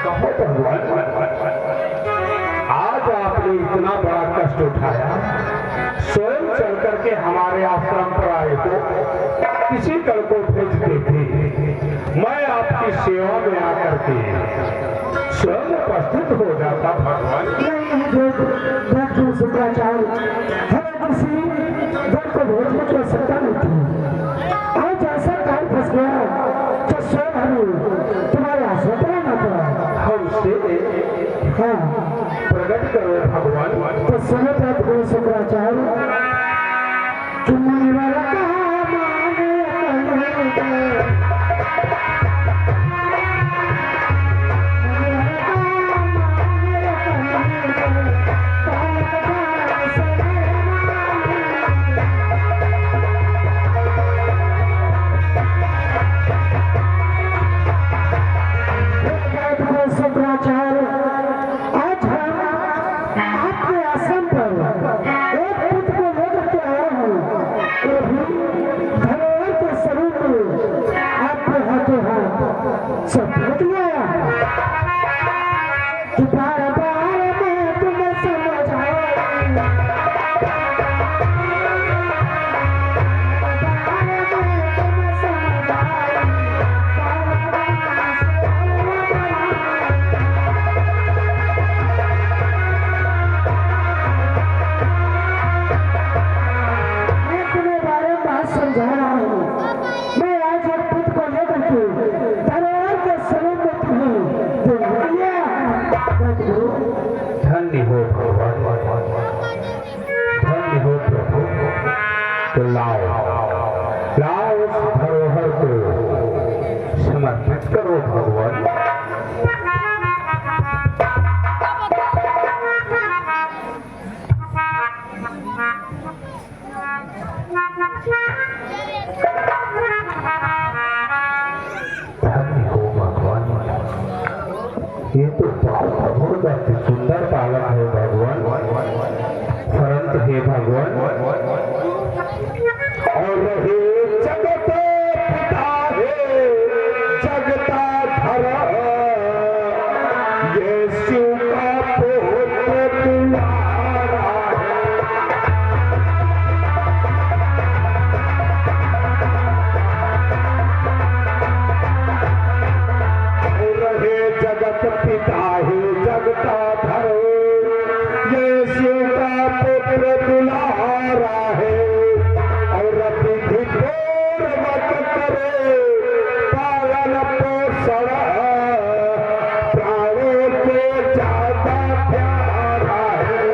कहो भगवान, आज आपने इतना बड़ा कष्ट उठाया, स्वयं चल करके हमारे आश्रम पर आए तो किसी कल को भेजते थे, मैं आपकी सेवा में आकर के स्वयं उपस्थित हो जाता भगवान। नहीं शुक्राचार्य, हमें किसी घर को भेजने की आवश्यकता नहीं थी। आज ऐसा काल फंस गया तो स्वयं हमें तुम्हारे आश्रम पर आना पड़ा। हमसे हाँ प्रकट करो भगवान। तो सुनो गुरु शुक्राचार्य, तुम्हारे वाला कहा माने करो भगवान। धन्य हो भगवान, ये तो बहुत अति सुंदर बालक है भगवान, परंतु हे भगवान और हे जगत पिता हे जगता धरा, ये शिव का पुत्र दुलारा है। और हे जगत पिता हे जगता धरो, ये शिव का पुत्र दुलारा है। और विधि पूर्वक करे पालन पोषण, प्राणों को ज्यादा प्यारा है।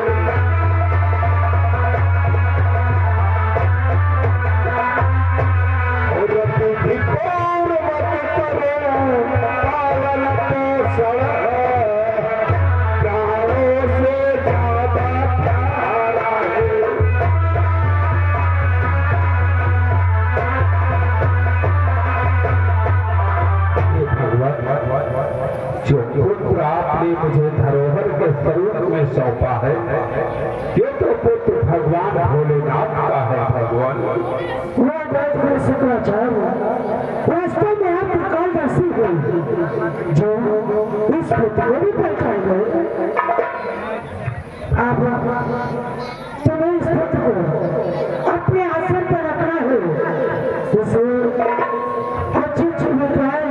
और विधि पूर्वक करे पालन पोषण, प्राणों से ज्यादा प्यारा है। जो पुत्र आपने मुझे धरोहर के स्वरूप में सौंपा है, ये तो पुत्र भगवान भोलेनाथ का है भगवान। शुक्राचार्य, वास्तव में आप कालदर्शी हुई जो इस पुत्र को भी पहचान गए। आप तुम्हें इस पुत्र को अपने आश्रम पर रखना है, उसे अच्छी अच्छी मिठाई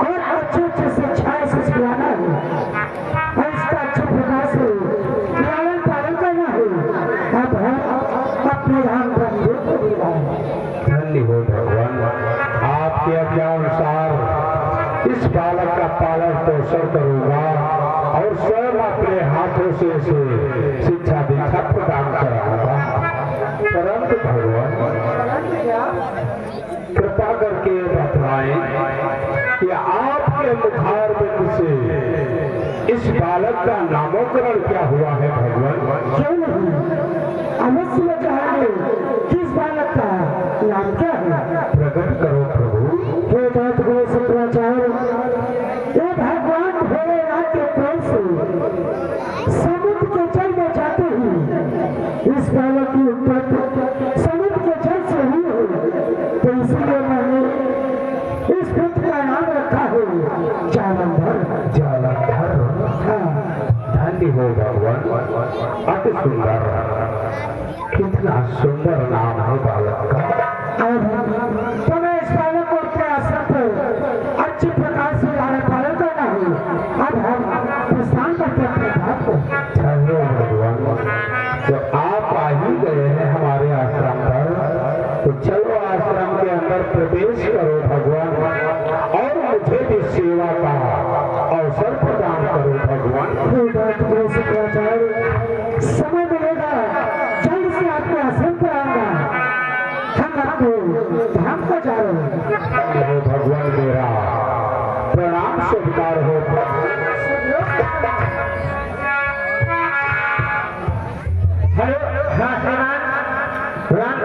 और अच्छी अच्छी शिक्षाएं से सिखाना है, और इसका अच्छे प्रकार से लालन पालन करना है। अब हम अपने धाम पर धन्य हो भगवान, आपके आज्ञानुसार इस बालक का पालन पोषण करूंगा और स्वयं अपने हाथों से इसे शिक्षा दीक्षा प्रदान कराऊंगा। परंतु भगवान कृपा करके बतलाएं कि आपके मुखारबिंद से इस बालक का नामकरण क्या हुआ है भगवान? क्यों नहीं, अवश्य जाने किस बालक का नाम क्या है। प्रकट करो प्रभु। हे गुरु शुक्राचार्य, ये भगवान भोलेनाथ के प्रेम से समुद्र के जल में जाते ही इस बालक की उत्पत्ति समुद्र के जल से हुई है, तो इसलिए मैंने इस पुत्र का नाम रखा है जालंधर। भगवान, अति सुंदर, कितना सुंदर नाम है बालक का। तुम्हें इस बालक को अपने आश्रम पर अच्छी प्रकार से लालन पालन करना है। अब हम प्रस्थान करते अपने बाप को। ठहरो भगवान, तो आप आ ही गए हैं हमारे आश्रम पर, तो चलो आश्रम के अंदर प्रवेश करो भगवान, और मुझे भी सेवा का अवसर प्रदान करो भगवान। समय मिलेगा जल्द से आपके आश्रम पर आऊंगा। हम आपको धाम को जा रहे हैं। हो भगवान मेरा प्रणाम स्वीकार हो। हेलो, हाँ श्रीमान राम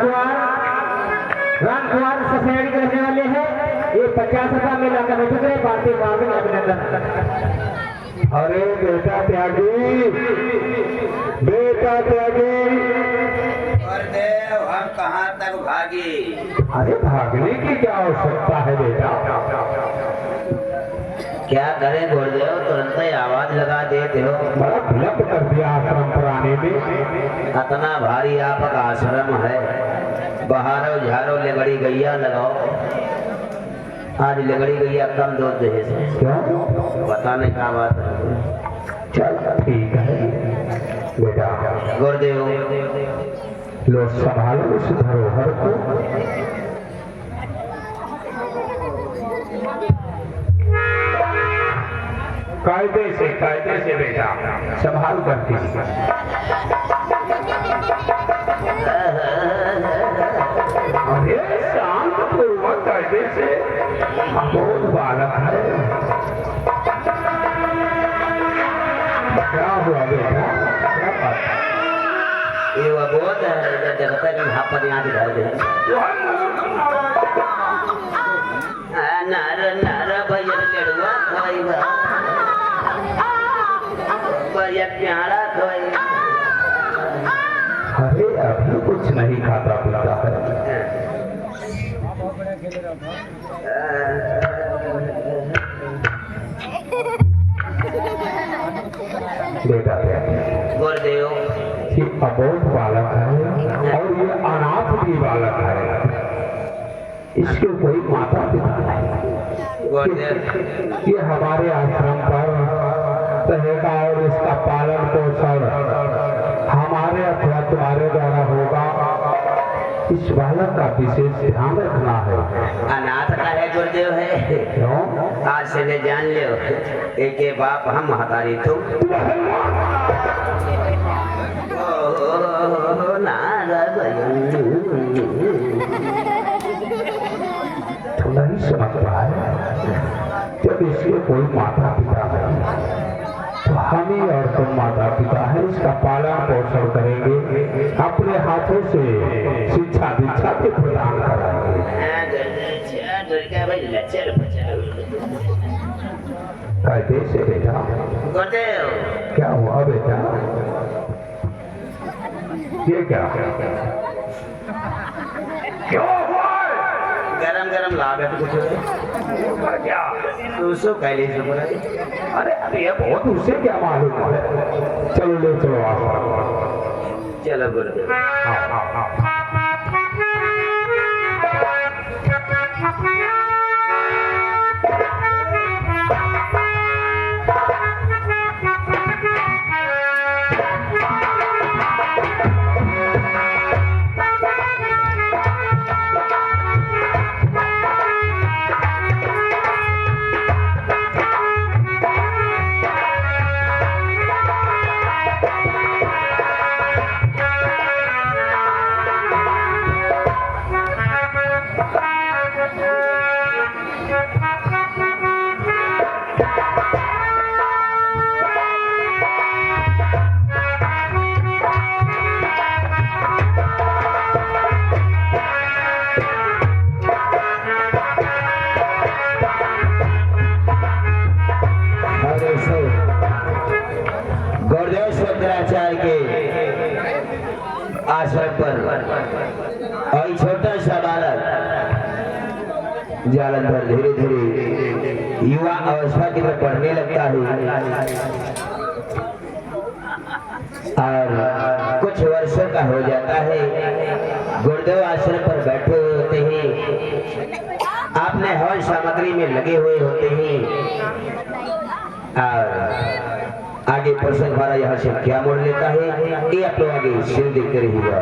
कुमार ससुराली के रहने वाले हैं। ये 50 में लाकर बैठे थे पार्टी मार्ग अभिनंदन। अरे बेटा त्यागी, बेटा त्यागी, गुरुदेव हम कहाँ तक भागे? अरे भागने की क्या आवश्यकता है बेटा? क्या करें गुरुदेव, तुरंत ही आवाज लगा देते हो। बड़ा विलंब कर दिया आश्रम पर आने में। इतना भारी आपका आश्रम है, बहारो झारो लगड़ी गैया लगाओ। आज लगड़ी गैया कम दूध दे क्यों? पता नहीं क्या बात है। चल ठीक है बेटा, गुरुदेव लो संभालो इस धरोहर को। कायदे से बेटा संभाल करती। अरे शांत पूर्वक कायदे से, बहुत बालक है। क्या हुआ बेटा, क्या बात? ये वो बहुत जगत है यहाँ पर यहाँ दिखाई दे। नार नार भैया लड़ुआ खोई भैया प्यारा खोई। अरे अभी कुछ नहीं खाता पीता है। बेटा गुरुदेव ये अबोध बालक है और ये अनाथ भी बालक है, इसके कोई माता पिता नहीं। गुरुदेव ये हमारे आश्रम पर रहेगा और इसका पालन पोषण हमारे अथवा तुम्हारे द्वारा होगा। इस बालक का विशेष ध्यान रखना है। अनाथ का है गुरुदेव है। क्यों? आज से ले जान लियो, एक के बाप हम महतारी तुम। तो नहीं समझ रहा है, जब इसके कोई माता पिता नहीं तो हम ही और तुम माता पिता है, इसका पालन पोषण करेंगे, अपने हाथों से शिक्षा दीक्षा के प्रदान कराएंगे। कहते से बेटा, गुरुदेव क्या हुआ बेटा? ये क्या क्यों हुआ? गरम गरम लाभ है कुछ क्या? उसको कैले से बोला। अरे अरे ये बहुत उससे क्या मालूम है? चलो ले चलो आप। चलो गुरुदेव। आओ। गुरुदेव शंकराचार्य के आश्रम पर और छोटा सा बालक जालंधर धीरे धीरे युवा अवस्था की तरफ बढ़ने लगता है। और कुछ वर्षों का हो जाता है। गुरुदेव आश्रम पर बैठे होते ही आपने हवन सामग्री में लगे हुए होते ही और आगे प्रसंग हमारा यहाँ से क्या मोड़ लेता है ये आप लोग आगे सिर देखते रहिएगा।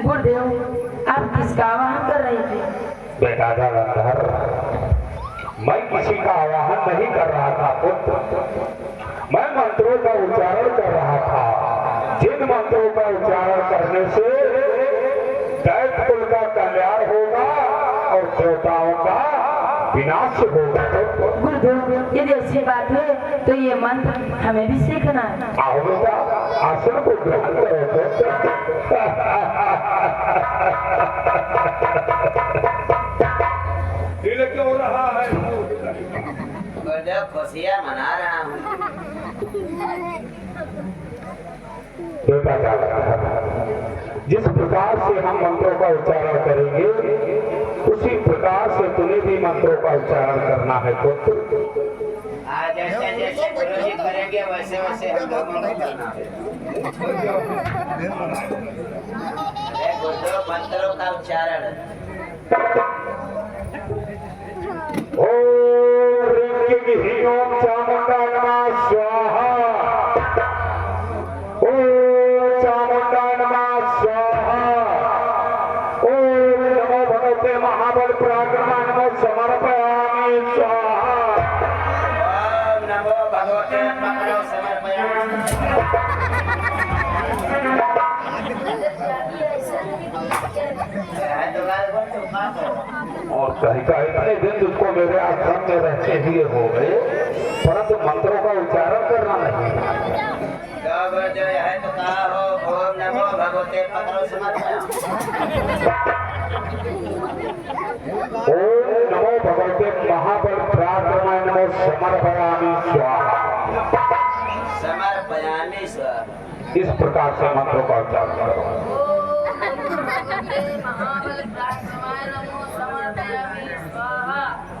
गुरुदेव आप किसका आवाहन कर रहे थे? बेटा जालंधर, मैं किसी का आवाहन नहीं कर रहा था पुत्र, मैं मंत्रों का उच्चारण कर रहा था। जिन मंत्रों का उच्चारण करने से दैत्य कुल का कल्याण होगा और देवताओं का विनाश होगा। गुरुदेव यदि ऐसी बात है तो ये मंत्र हमें भी सीखना है। आओ बेटा, आसन को ग्रहण करो। दिल क्यों हो रहा है? गुरुदेव खुशियाँ मना रहा हूँ। बेटा जिस प्रकार से हम मंत्रों का उच्चारण करेंगे उसी प्रकार से तुम्हें भी मंत्रों का उच्चारण करना है पुत्र। जैसे जैसे गुरुजी करेंगे वैसे वैसे हम लोगों को करना है। गुरुदेव मंत्रों का उच्चारण ओम ह्रीं ओम चामुंडा नमः स्वाहा। ओम चामुंडा नमः स्वाहा। ओम नमो भगवते महाबल पराक्रम नमः समर्पयामि स्वाहा। ओम नमो भगवते पकड़ो और कहीं का इतने दिन तुझको मेरे आश्रम में रहते हुए हो गए परंतु मंत्रों का उच्चारण करना नहीं। जो है तो कहा हो ओम नमो भगवते पकड़ो ओम नमो भगवते महाबल पराक्रमाय नमो समर्पयामि स्वाहा। समर्पयामि स्वाहा। इस प्रकार से मंत्रों का उच्चारण करो।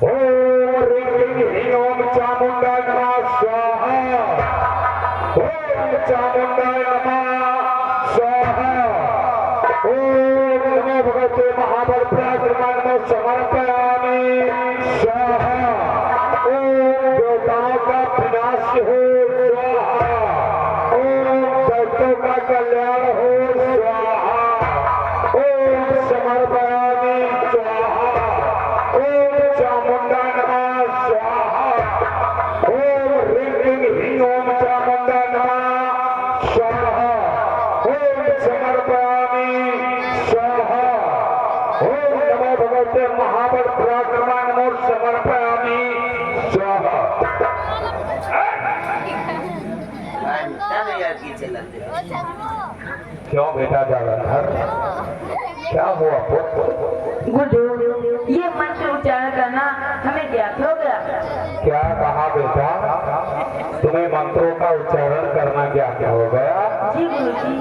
ओम ह्रीं ओम चामुंडा नमः स्वाहा। ओम चामुंडा नमः स्वाहा। ओम नमो भगवते महाबल पराक्रम नमः समर्पयामि स्वाहा। ओम देवताओं का विनाश हो स्वाहा। ओम दैत्यों का कल्याण हो स्वाहा। ओम समर्पयामि स्वाहा। ओम चामुंडा नमः स्वाहा। ओम ह्रीं ओम चामुंडा नमः स्वाहा। ओम समर्पयामि स्वाहा। ओम नमो भगवते महाबल पराक्रम नमः समर्पयामि स्वाहा। क्यों बेटा जालंधर, क्या हुआ पुत्र? गुरुदेव ये मंत्र उच्चारण करना हमें ज्ञात हो गया। क्या कहा बेटा? तुम्हें मंत्रों का उच्चारण करना क्या हो गया? जी गुरुजी।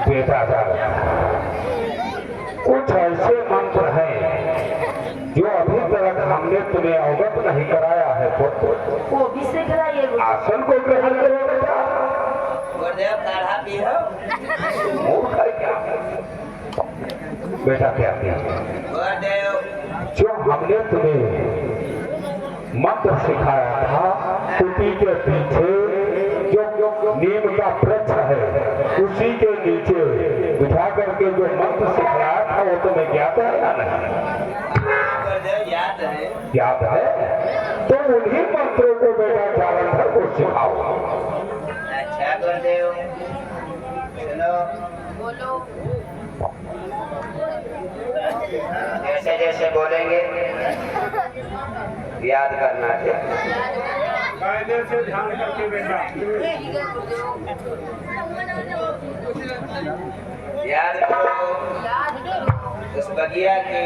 बेटा कुछ ऐसे मंत्र हैं जो अभी तक हमने तुम्हें अवगत नहीं कराया है पुत्र। वो भी सीख कराइए गुरुजी। आसन को ग्रहण करो बेटा। गुरुदेव काढ़ा पियो। मूर्ख है क्या? बेटा क्या गुरुदेव जो हमने तुम्हें मंत्र सिखाया था कुटी के पीछे जो नीम का वृक्ष है उसी के नीचे बिठा करके जो मंत्र सिखाया था वो तुम्हें ज्ञात है या नहीं? गुरुदेव याद है। याद है? तो उन्हीं मंत्रों को बेटा जालंधर को सिखाओ। अच्छा गुरुदेव, सुनो, बोलो। जैसे जैसे बोलेंगे याद करना है। कायदे से ध्यान करके बेटा। ठीक है गुरुदेव। याद करो याद करो उस बगिया के,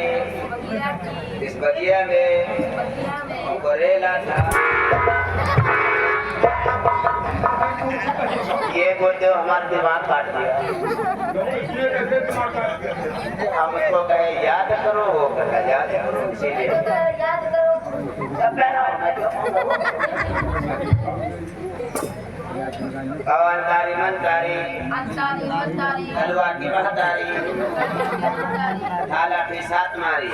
बगिया की, इस बगिया में बगिया में गोरेला था। ये गुरुदेव हमारा दिमाग काट दिया। हम उसको कहे याद करो, वो कहता याद करो, इसीलिए याद करो। अवंतारी मंतारी अंतारी मंतारी हलवा की महतारी अंतारी थाला की सात मारी।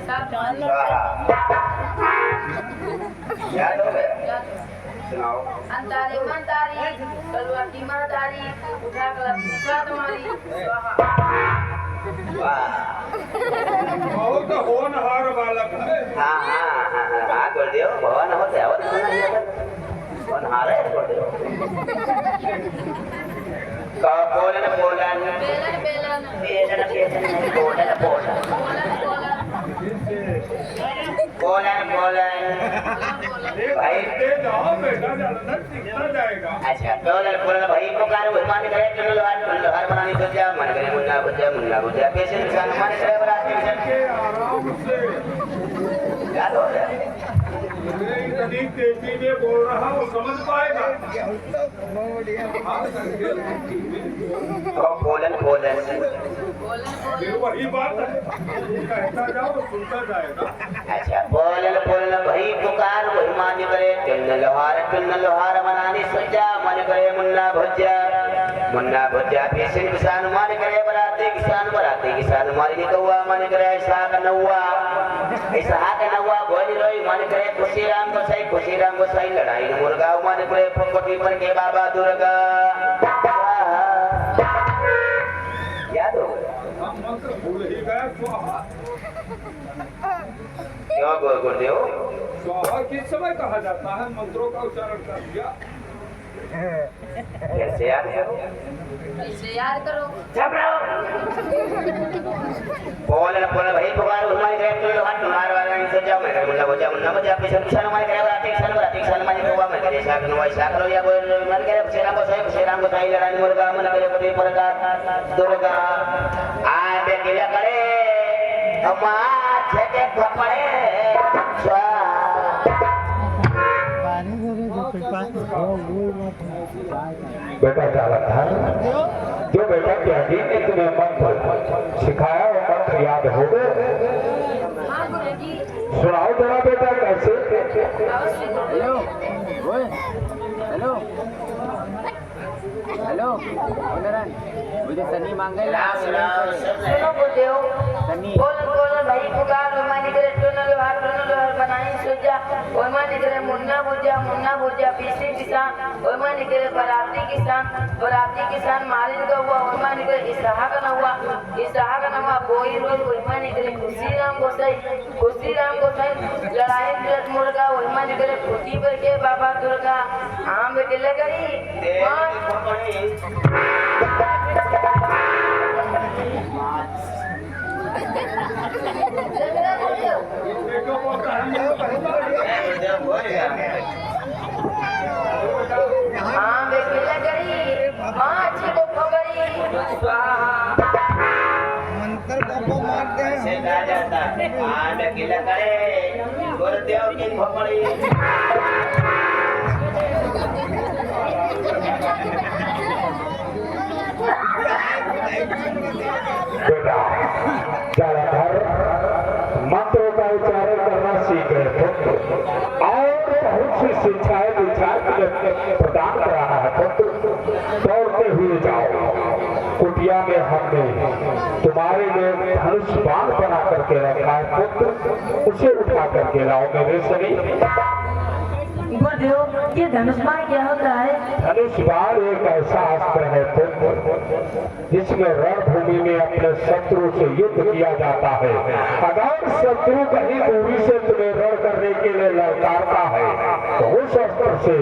सब स्वाहा। याद हो गया? सुनाओ। अंतारी मंतारी कलवा की महतारी उठा कर अपनी साथ मारी। स्वाहा। वाह। बहुत होनहार बालक है। हाँ हाँ हाँ हाँ गुरुदेव भवन होते आवत होनहार है गुरुदेव। बोलन बोलन बेलन बेलन बेलन बेलन बोलन बोलन बोलन बोलन बोलन भाई। दे जाओ बेटा, जालंधर सीखता जाएगा। अच्छा बोलन बोलन भाई पुकार मान करे चुनलवार बनानी तो जा मन करे मुन्ना भुजा कैसे इंसान मान करे बराती के आराम से याद हो गया। इतनी तेजी में बोल रहा वो समझ पाएगा। बोलन बोलन बोलन वही बात है, कहता जाओ सुनता जाएगा। अच्छा बोलन बोलन भाई पुकार वही मान करे चुन्न लोहार बनानी सज्जा मन करे मुन्ना भुजा पेशन किसान मान करे बराती किसान मारी कौआ मन करे ऐसा का नौआ बोली रोई मन करे खुशी राम गोसाई लड़ाई मुर्गा मन करे फुकटी पर के बाबा दुर्गा। याद हो गया? हम मंत्र भूल ही गए। स्वाहा क्यों गुरुदेव? स्वाहा किस समय कहा जाता है? मंत्रों का उच्चारण कर दिया। कैसे याद करो? इसे याद करो। बोलन भाई पुकार हमारे करे तो हाथ तुम्हारे वाला नहीं सोचा मैं करे मुन्ना भुजा पेशन किसान हमारे करे बराती किसान माने हुआ मैं करे शाक लो या बोल मन करे शेराम को साई लड़ाई मुर्गा मन करे कोई प्रकार दुर्गा आ बेकिला करे अम्मा छके खपड़े स्वा। बेटा जालंधर, जो बेटा त्यागी ने तुम्हें मंत्र सिखाया वो मंत्र याद हो गए? हाँ गुरुजी। सुनाओ जरा बेटा कैसे? अवश्य गुरुदेव। हेलो मुझे सनी मांगे सुनो गुरुदेव। बोलन भाई पुकार मानी करे टोनल हार बनाई सोजा ओय मानी करे मुन्ना भुजा पीसी किसान ओय मानी करे बराती किसान मालिन का हुआ ओय मानी करे इसहा का नवा कोई रोज ओय मानी करे खुशी राम गोसाई लड़ाई बिरत मुर्गा ओय मानी करे खुशी पर के बाबा दुर्गा। हाँ बेटे लगरी हाँ बेटे लगरी हाँ अच्छी को खबरी। ऐसे कहा जाता है आंड किला करे गुरुदेव की खोपड़ी। बेटा जालंधर, मंत्रों का उच्चारण करना सीख गए पुत्र और बहुत सी शिक्षाएं प्रदान कर रहा है पुत्र। दौड़ते हुए जाओ। कुटिया में हमने तुम्हारे लिए धनुष बाण बना करके रखा है पुत्र, उसे उठा करके लाओ मेरे शरीर। गुरुदेव, ये धनुष बाण क्या होता है? धनुष बाण एक ऐसा अस्त्र है पुत्र जिसमें रणभूमि में अपने शत्रु से युद्ध किया जाता है। अगर शत्रु कहीं दूरी से तुम्हें रण करने के लिए लड़ता से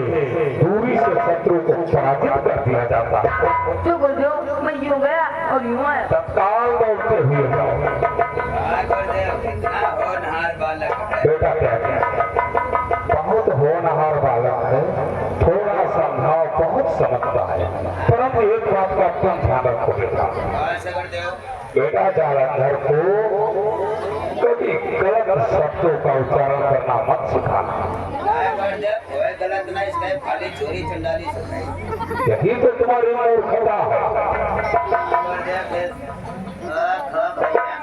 दूरी से शत्रु को पराजित कर दिया जाता है। जो गुरुदेव मैं यूं गया और यूं आया। तत्काल दौड़ते हुए जाओ। बेटा क्या बहुत होनहार बालक है, थोड़ा समझाओ बहुत समझता है, परंतु एक बात का तुम ध्यान रखो बेटा। बेटा जालंधर को कभी गलत शब्दों का उच्चारण करना मत सिखाना। गलत ना इसका खाली चोरी चंडाली यही तो तुम्हारी मूर्खता है।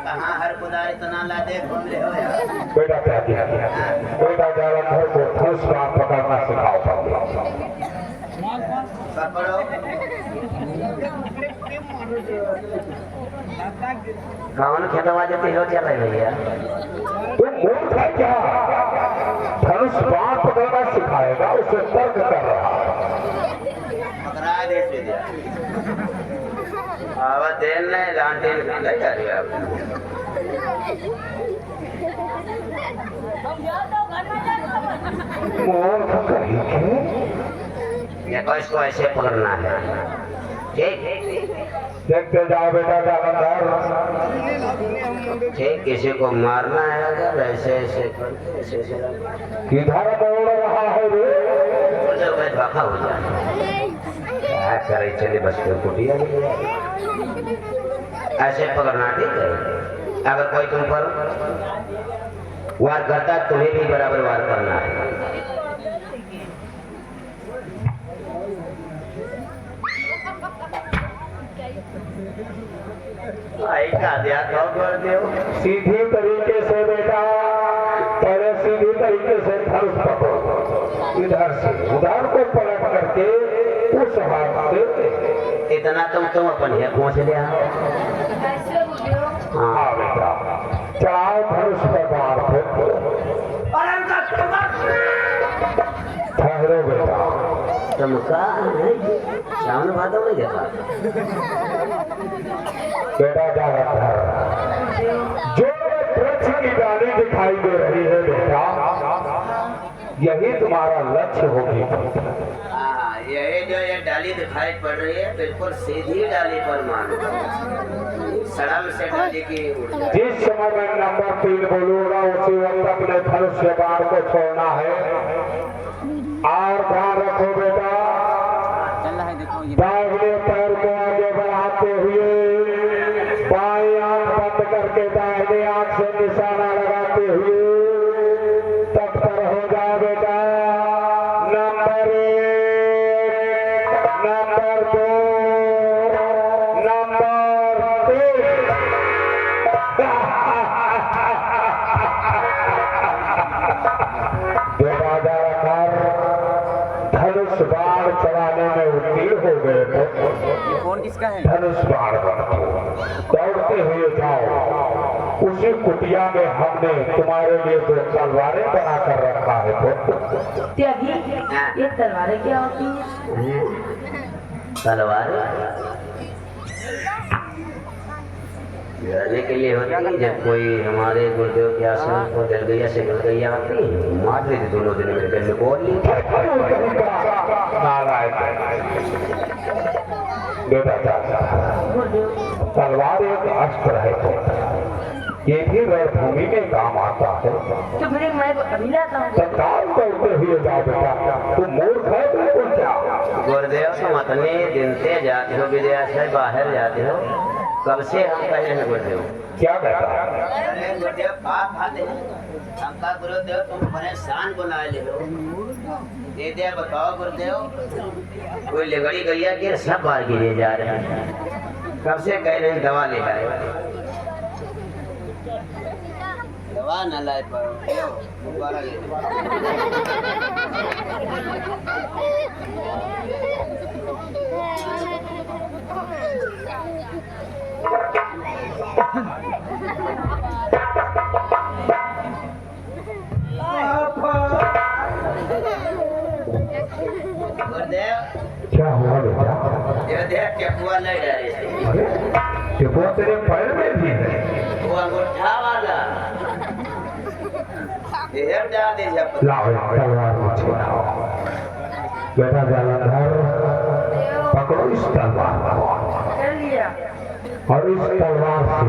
कहाँ हर कुदार इतना ला दे घूम रहे हो यार। बेटा क्या किया बेटा जालंधर को धनुष बाण पकड़ना सिखाओ। पकड़ो कौन खेतवा देते हो चल भैया तुम मूर्ख है क्या? धनुष बाण पकड़ना सिखाएगा, उसे तर्क कर रहा है। पकड़ा दे आवाज देन नहीं लांटेन ले जा रही है आप मूर्ख कहीं के ये को इसको ऐसे पकड़ना है। ठीक देखते जाओ बेटा जालंधर। ठीक किसी को मारना है अगर ऐसे ऐसे करके ऐसे ऐसे किधर दौड़ रहा है रे? धोखा हो जाए क्या करे चले बस के कुटिया ऐसे पकड़ना। ठीक है अगर कोई तुम पर वार करता है तुम्हें भी बराबर वार करना है। सीधी तरीके से बेटा, पहले सीधी तरीके से धनुष पकड़ो, इधर से उधर को पलट करके उस हाथ से इतना तुम अपन है पहुंच लिया। कैसे गुरुदेव? हाँ बेटा चढ़ाओ धनुष पर बाण को। ठहरो बेटा। तुमका श्रावण भादव नहीं देखा बेटा जालंधर जो वृक्ष की डाली दिखाई दे रही है बेटा, यही तुम्हारा लक्ष्य होगी। हाँ यही जो ये डाली दिखाई पड़ रही है बिल्कुल सीधी डाली पर मानो सड़म से डाली की ऊर्जा। जिस समय मैं नंबर 3 बोलूंगा उसी वक्त अपने धनुष से बाण को छोड़ना है। और ध्यान रखो बेटा, चल रहा है देखो ये दाहिने पैर को आगे बढ़ाते हुए बाएं आंख बंद करके दाहिने आंख से निशाना लगाते हुए तत्पर हो जाओ बेटा। Number 1, number 2, number 3। बेटा जाकर धनुष बाण चलाने में उत्तीर्ण हो गए तो ये फोन किसका है? धनुष बाण दौड़ते हुए जाओ। उसी कुटिया में हमने तुम्हारे लिए 2 तलवारें बना कर रखा है। तो त्यागी ये तलवारें क्या होती है? तलवार लड़ने के लिए होती है। जब कोई हमारे गुरुदेव के आश्रम को गलगैया से गलगैया आती है मार देती दोनों दिन में गल को बेटा तलवार एक अस्त्र है, तो ये भी रणभूमि में काम आता है। तो फिर मैं अभी लाता हूँ। तत्काल दौड़ते हुए जाओ बेटा। तुम मूर्ख है बिल्कुल क्या? गुरुदेव तुम इतने दिन से जाते हो विदेश से बाहर जाते हो, कब से हम कह रहे हैं गुरुदेव? क्या कहता है? अरे गुरुदेव पाप खाते हैं हमका गुरुदेव तुम परेशान बना ले लो। दे दे बताओ गुरुदेव कोई लगड़ी गैया के सब बार गिरे जा रहे हैं। कब से कह रहे हैं दवा ले आए, दवा न लाए पर दोबारा ले गुरुदेव क्या हुआ बेटा? ये देख के बुआ नहीं डरे अरे टिपुआ तेरे पैर में भी है। वो अंगूठा वाला ये जा दे जब लाओ तलवार मुझे लाओ। बेटा जालंधर, पकड़ो इस तलवार को कर लिया और इस तलवार से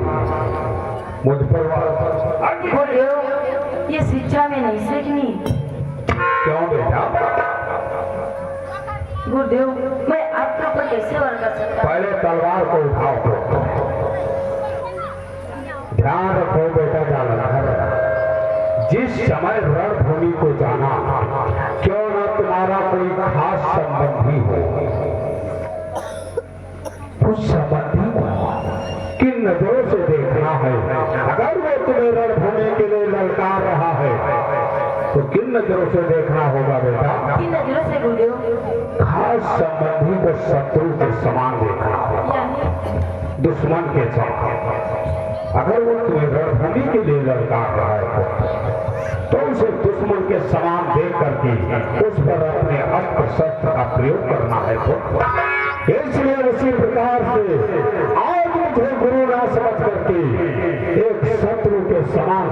मुझ पर वार। गुरुदेव ये शिक्षा में नहीं सीखनी। क्यों बेटा? गुरुदेव मैं आपके ऊपर कैसे वार कर सकता? पहले तलवार को उठाओ। ध्यान रखो बेटा जालंधर, जिस समय रणभूमि को जाना, क्यों न तुम्हारा कोई खास संबंधी हो, उस संबंधी को किन नजरों से देखना है। अगर वो तुम्हें रणभूमि के लिए ललकार रहा है तो किन नजरों से देखना होगा बेटा? किन नजरों से गुरुदेव? खास संबंधी को शत्रु के समान देखना होगा, यानी दुश्मन के समान। अगर वो तुम्हें रणभूमि के लिए ललकार रहा है तो उसे दुश्मन के समान देख करके उस पर अपने अस्त्र शस्त्र का प्रयोग करना है। तो इसलिए उसी प्रकार से आज मुझे गुरु ना समझ करके एक शत्रु के समान